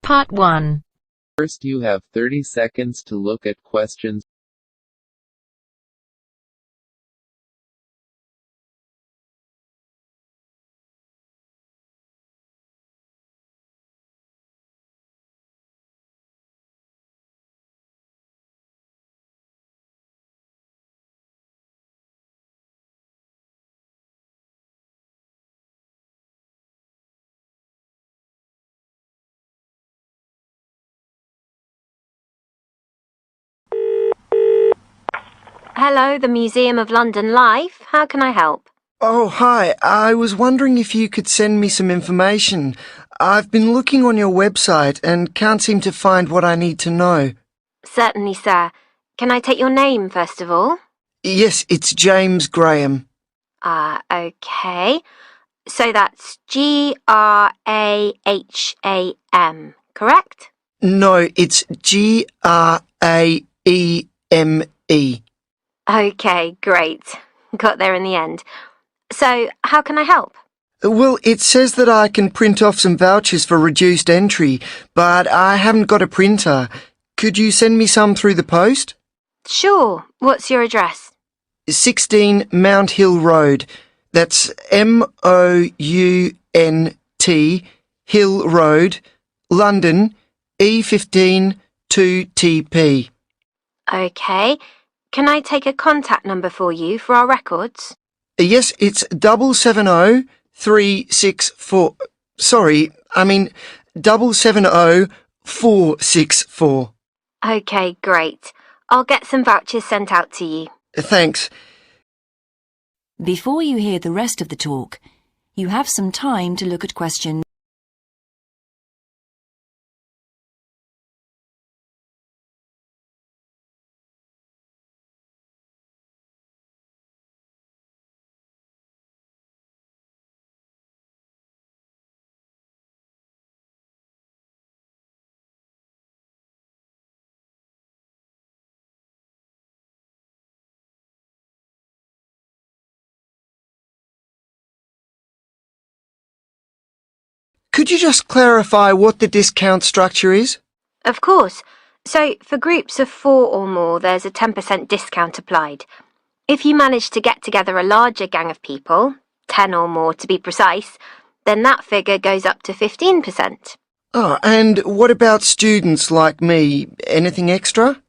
Part 1. First, you have 30 seconds to look at questions. Hello, the Museum of London Life. How can I help? Oh, hi. I was wondering if you could send me some information. I've been looking on your website and can't seem to find what I need to know. Certainly, sir. Can I take your name, first of all? Yes, it's James Graham. Okay. So that's Graham, correct? No, it's Graeme. Okay, great. Got there in the end. So, how can I help? Well, it says that I can print off some vouchers for reduced entry, but I haven't got a printer. Could you send me some through the post? Sure. What's your address? 16 Mount Hill Road. That's Mount Hill Road, London, E15 2TP. Okay. Can I take a contact number for you for our records? Yes, it's 770364. Sorry, I mean 770464. Okay, great. I'll get some vouchers sent out to you. Thanks. Before you hear the rest of the talk, you have some time to look at questions. Could you just clarify what the discount structure is? Of course. So, for groups of 4 or more, there's a 10% discount applied. If you manage to get together a larger gang of people, 10 or more to be precise, then that figure goes up to 15%. Oh, and what about students like me? Anything extra?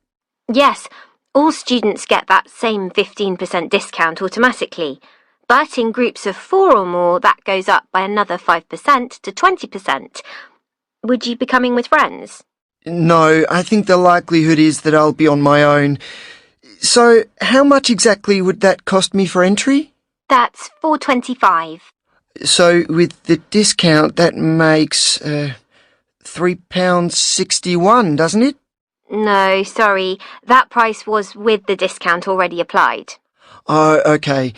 Yes, all students get that same 15% discount automatically, but in groups of 4 or more, that goes up by another 5% to 20%. Would you be coming with friends? No, I think the likelihood is that I'll be on my own. So, how much exactly would that cost me for entry? That's $4.25. So, with the discount, that makes £3.61, doesn't it? No, sorry, that price was with the discount already applied. Oh, okay.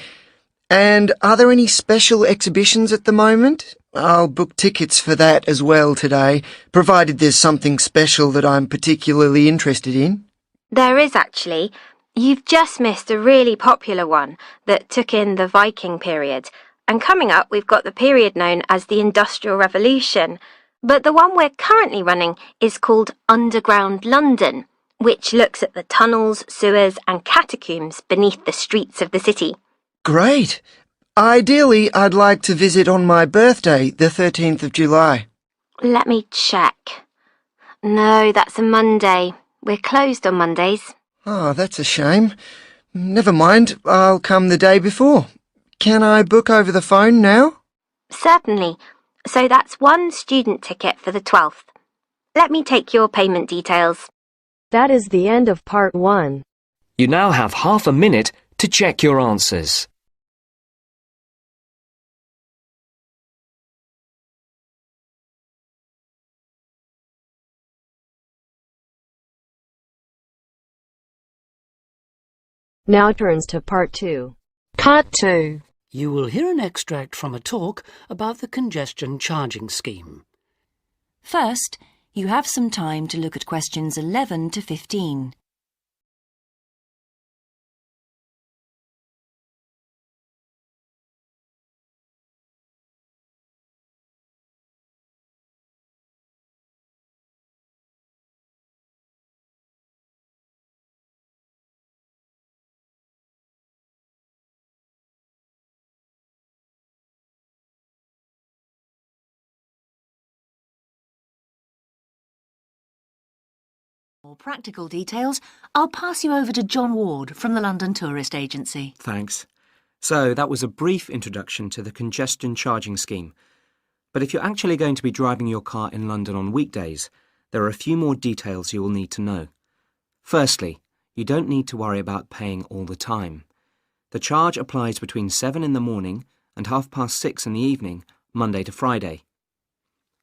And are there any special exhibitions at the moment? I'll book tickets for that as well today, provided there's something special that I'm particularly interested in. There is actually. You've just missed a really popular one that took in the Viking period. And coming up, we've got the period known as the Industrial Revolution. But the one we're currently running is called Underground London, which looks at the tunnels, sewers, and catacombs beneath the streets of the city. Great. Ideally, I'd like to visit on my birthday, the 13th of July. Let me check. No, that's a Monday. We're closed on Mondays. Oh, that's a shame. Never mind, I'll come the day before. Can I book over the phone now? Certainly. So that's one student ticket for the 12th. Let me take your payment details. That is the end of part 1. You now have half a minute to check your answers. Now turns to part 2. Part 2. You will hear an extract from a talk about the congestion charging scheme. First, you have some time to look at questions 11 to 15. more practical details, I'll pass you over to John Ward from the London Tourist Agency. Thanks. So, that was a brief introduction to the congestion charging scheme. But if you're actually going to be driving your car in London on weekdays, there are a few more details you will need to know. Firstly, you don't need to worry about paying all the time. The charge applies between 7 in the morning and 6:30 in the evening, Monday to Friday.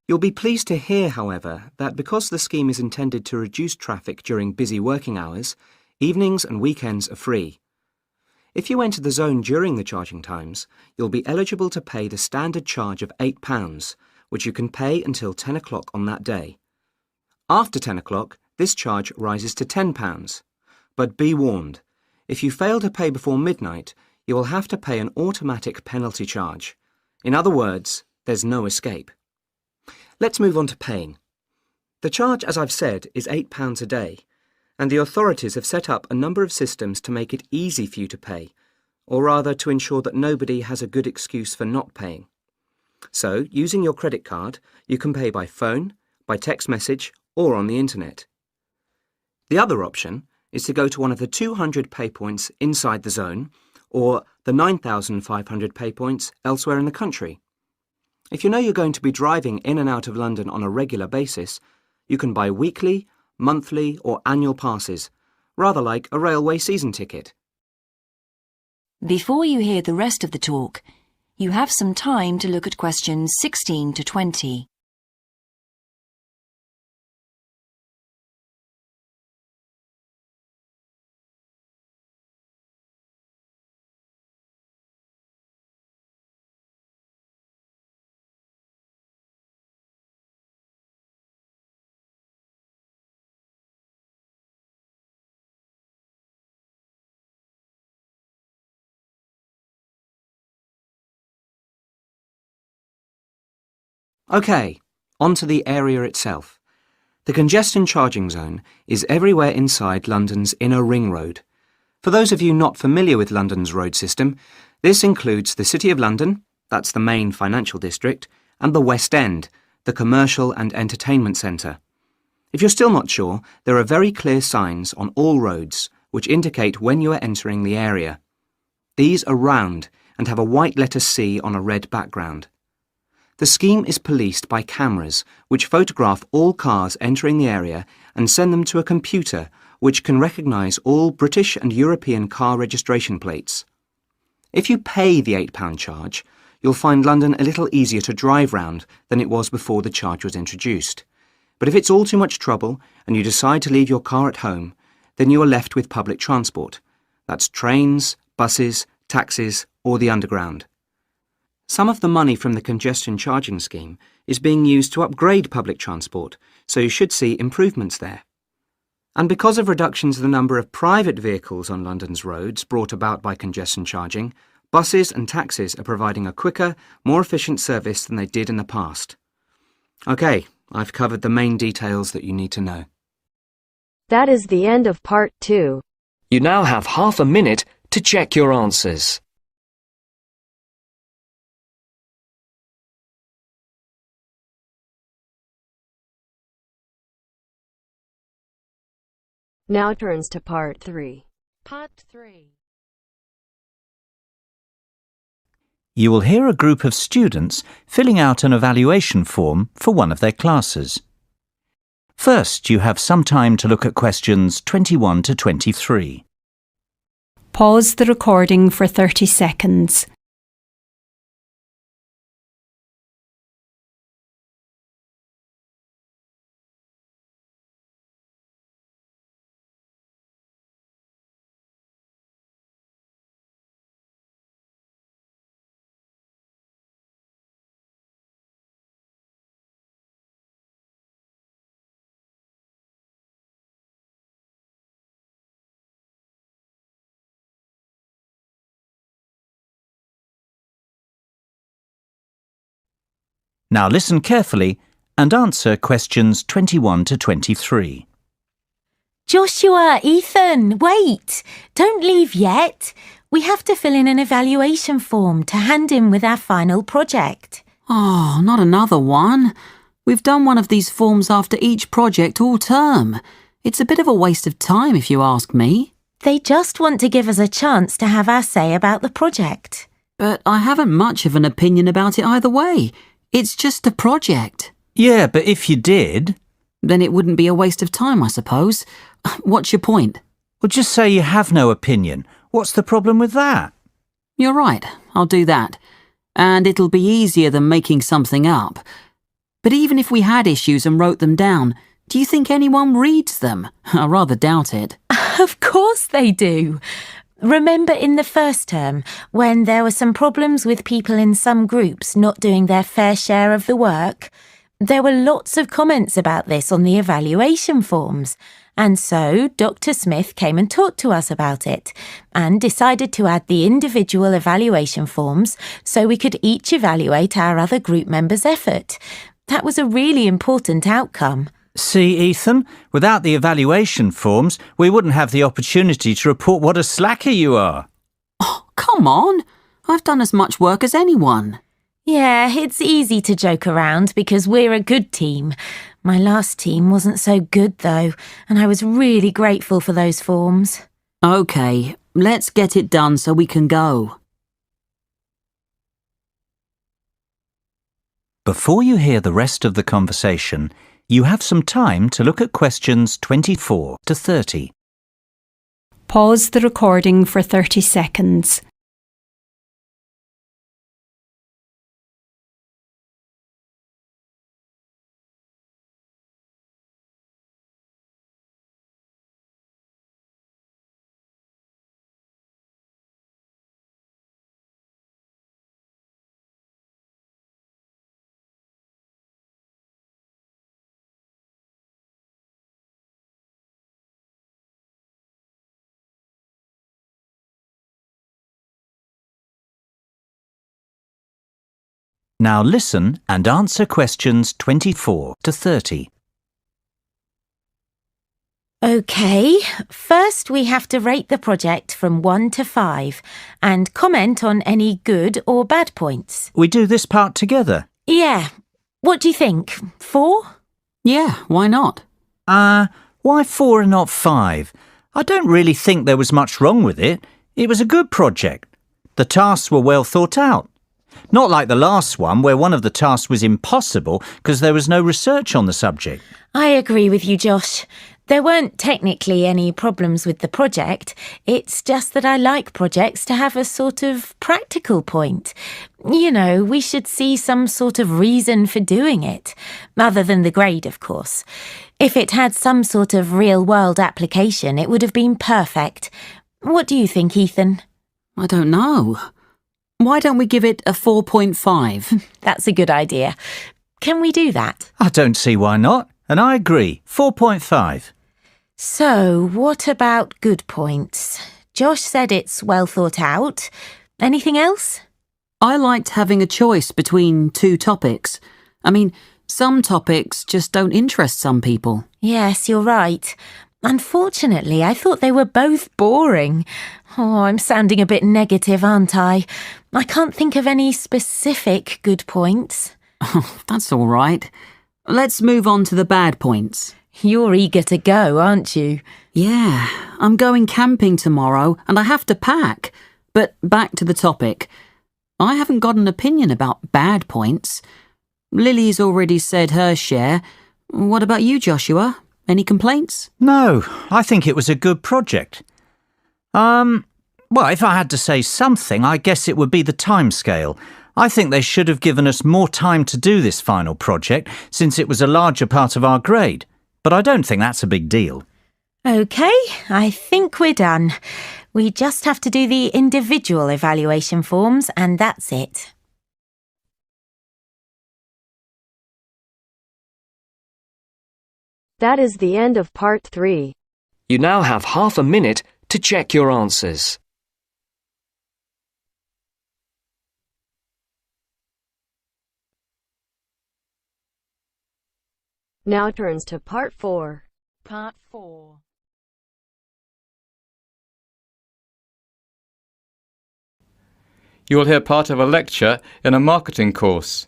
You'll be pleased to hear, however, that because the scheme is intended to reduce traffic during busy working hours, evenings and weekends are free. If you enter the zone during the charging times, you'll be eligible to pay the standard charge of £8, which you can pay until 10 o'clock on that day. After 10 o'clock, this charge rises to £10. But be warned, if you fail to pay before midnight, you will have to pay an automatic penalty charge. In other words, there's no escape. Let's move on to paying. The charge, as I've said, is £8 a day, and the authorities have set up a number of systems to make it easy for you to pay, or rather to ensure that nobody has a good excuse for not paying. So, using your credit card, you can pay by phone, by text message, or on the internet. The other option is to go to one of the 200 pay points inside the zone, or the 9,500 pay points elsewhere in the country. If you know you're going to be driving in and out of London on a regular basis, you can buy weekly, monthly or annual passes, rather like a railway season ticket. Before you hear the rest of the talk, you have some time to look at questions 16 to 20. OK, on to the area itself. The congestion charging zone is everywhere inside London's inner ring road. For those of you not familiar with London's road system, this includes the City of London, that's the main financial district, and the West End, the commercial and entertainment centre. If you're still not sure, there are very clear signs on all roads which indicate when you are entering the area. These are round and have a white letter C on a red background. The scheme is policed by cameras which photograph all cars entering the area and send them to a computer which can recognise all British and European car registration plates. If you pay the £8 charge, you'll find London a little easier to drive round than it was before the charge was introduced. But if it's all too much trouble and you decide to leave your car at home, then you are left with public transport. That's trains, buses, taxis or the underground. Some of the money from the congestion charging scheme is being used to upgrade public transport, so you should see improvements there. And because of reductions in the number of private vehicles on London's roads brought about by congestion charging, buses and taxis are providing a quicker, more efficient service than they did in the past. OK, I've covered the main details that you need to know. That is the end of part 2. You now have half a minute to check your answers. Now turns to part 3. Part 3. You will hear a group of students filling out an evaluation form for one of their classes. First, you have some time to look at questions 21 to 23. Pause the recording for 30 seconds. Now listen carefully and answer questions 21 to 23. Joshua, Ethan, wait! Don't leave yet. We have to fill in an evaluation form to hand in with our final project. Oh, not another one. We've done one of these forms after each project all term. It's a bit of a waste of time if you ask me. They just want to give us a chance to have our say about the project. But I haven't much of an opinion about it either way. It's just a project. Yeah, but if you did... Then it wouldn't be a waste of time, I suppose. What's your point? Well, just say you have no opinion. What's the problem with that? You're right, I'll do that. And it'll be easier than making something up. But even if we had issues and wrote them down, do you think anyone reads them? I rather doubt it. Of course they do. Remember in the first term, when there were some problems with people in some groups not doing their fair share of the work? There were lots of comments about this on the evaluation forms, and so Dr. Smith came and talked to us about it and decided to add the individual evaluation forms so we could each evaluate our other group members' effort. That was a really important outcome. See, Ethan, without the evaluation forms, we wouldn't have the opportunity to report what a slacker you are. Oh, come on. I've done as much work as anyone. Yeah, it's easy to joke around because we're a good team. My last team wasn't so good though, and I was really grateful for those forms. OK, let's get it done so we can go. Before you hear the rest of the conversation, you have some time to look at questions 24 to 30. Pause the recording for 30 seconds. Now listen and answer questions 24 to 30. OK, first we have to rate the project from 1 to 5 and comment on any good or bad points. We do this part together. Yeah. What do you think? 4? Yeah, why not? Why 4 and not 5? I don't really think there was much wrong with it. It was a good project. The tasks were well thought out. Not like the last one, where one of the tasks was impossible because there was no research on the subject. I agree with you, Josh. There weren't technically any problems with the project. It's just that I like projects to have a sort of practical point. You know, we should see some sort of reason for doing it, other than the grade, of course. If it had some sort of real-world application, it would have been perfect. What do you think, Ethan? I don't know. Why don't we give it a 4.5? That's a good idea. Can we do that? I don't see why not, and I agree. 4.5. So, what about good points? Josh said it's well thought out. Anything else? I liked having a choice between 2 topics. I mean, some topics just don't interest some people. Yes, you're right. Unfortunately, I thought they were both boring. Oh, I'm sounding a bit negative, aren't I? I can't think of any specific good points. Oh, that's all right. Let's move on to the bad points. You're eager to go, aren't you? Yeah, I'm going camping tomorrow and I have to pack. But back to the topic. I haven't got an opinion about bad points. Lily's already said her share. What about you, Joshua? Any complaints? No, I think it was a good project. Well, if I had to say something, I guess it would be the timescale. I think they should have given us more time to do this final project, since it was a larger part of our grade. But I don't think that's a big deal. OK, I think we're done. We just have to do the individual evaluation forms, and that's it. That is the end of part 3. You now have half a minute to check your answers. Now turns to part 4. Part 4. You will hear part of a lecture in a marketing course.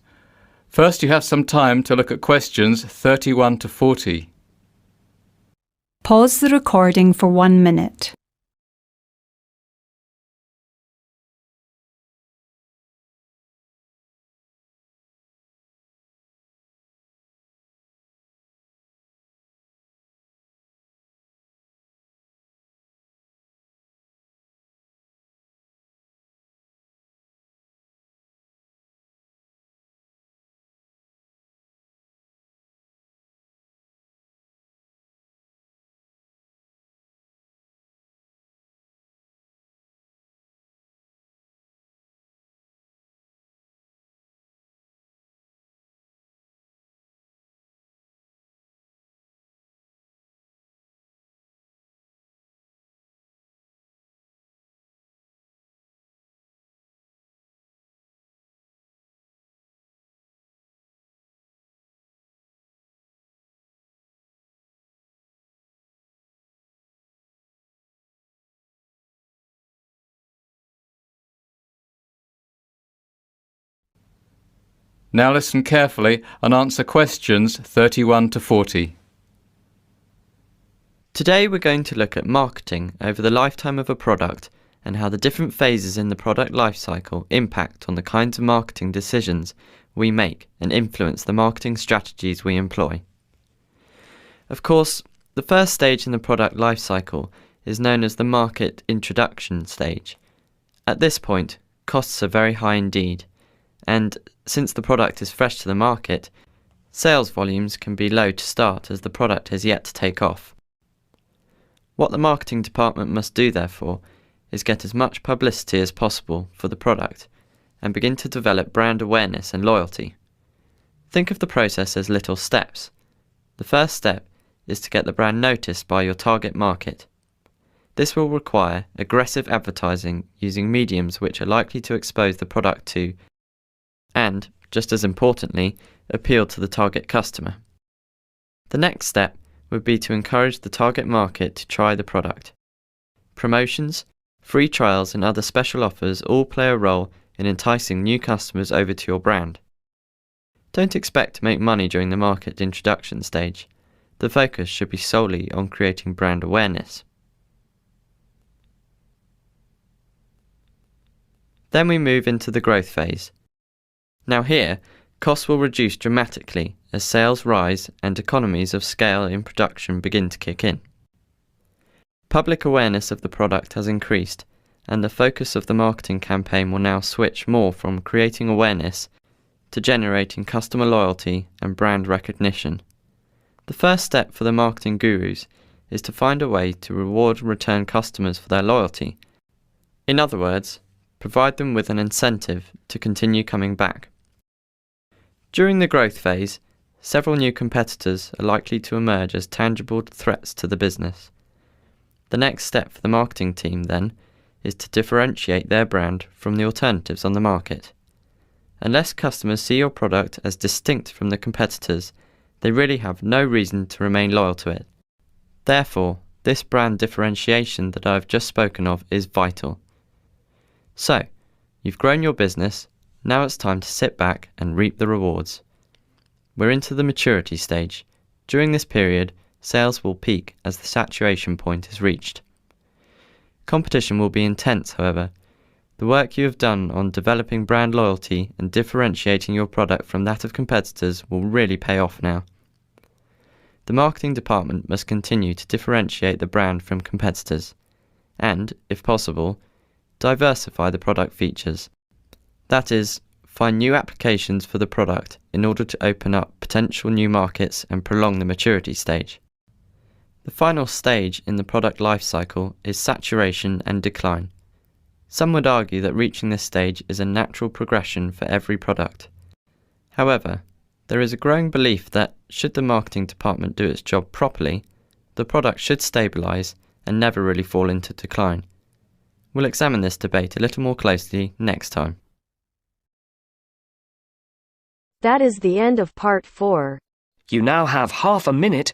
First, you have some time to look at questions 31 to 40. Pause the recording for 1 minute. Now listen carefully and answer questions 31 to 40. Today we're going to look at marketing over the lifetime of a product and how the different phases in the product life cycle impact on the kinds of marketing decisions we make and influence the marketing strategies we employ. Of course, the first stage in the product life cycle is known as the market introduction stage. At this point, costs are very high indeed, and since the product is fresh to the market, sales volumes can be low to start as the product has yet to take off. What the marketing department must do, therefore, is get as much publicity as possible for the product and begin to develop brand awareness and loyalty. Think of the process as little steps. The first step is to get the brand noticed by your target market. This will require aggressive advertising using mediums which are likely to expose the product to and, just as importantly, appeal to the target customer. The next step would be to encourage the target market to try the product. Promotions, free trials and other special offers all play a role in enticing new customers over to your brand. Don't expect to make money during the market introduction stage. The focus should be solely on creating brand awareness. Then we move into the growth phase. Now here, costs will reduce dramatically as sales rise and economies of scale in production begin to kick in. Public awareness of the product has increased, and the focus of the marketing campaign will now switch more from creating awareness to generating customer loyalty and brand recognition. The first step for the marketing gurus is to find a way to reward return customers for their loyalty. In other words, provide them with an incentive to continue coming back. During the growth phase, several new competitors are likely to emerge as tangible threats to the business. The next step for the marketing team, then, is to differentiate their brand from the alternatives on the market. Unless customers see your product as distinct from the competitors, they really have no reason to remain loyal to it. Therefore, this brand differentiation that I have just spoken of is vital. So, you've grown your business. Now it's time to sit back and reap the rewards. We're into the maturity stage. During this period, sales will peak as the saturation point is reached. Competition will be intense, however. The work you have done on developing brand loyalty and differentiating your product from that of competitors will really pay off now. The marketing department must continue to differentiate the brand from competitors and, if possible, diversify the product features. That is, find new applications for the product in order to open up potential new markets and prolong the maturity stage. The final stage in the product life cycle is saturation and decline. Some would argue that reaching this stage is a natural progression for every product. However, there is a growing belief that, should the marketing department do its job properly, the product should stabilise and never really fall into decline. We'll examine this debate a little more closely next time. That is the end of part 4. You now have half a minute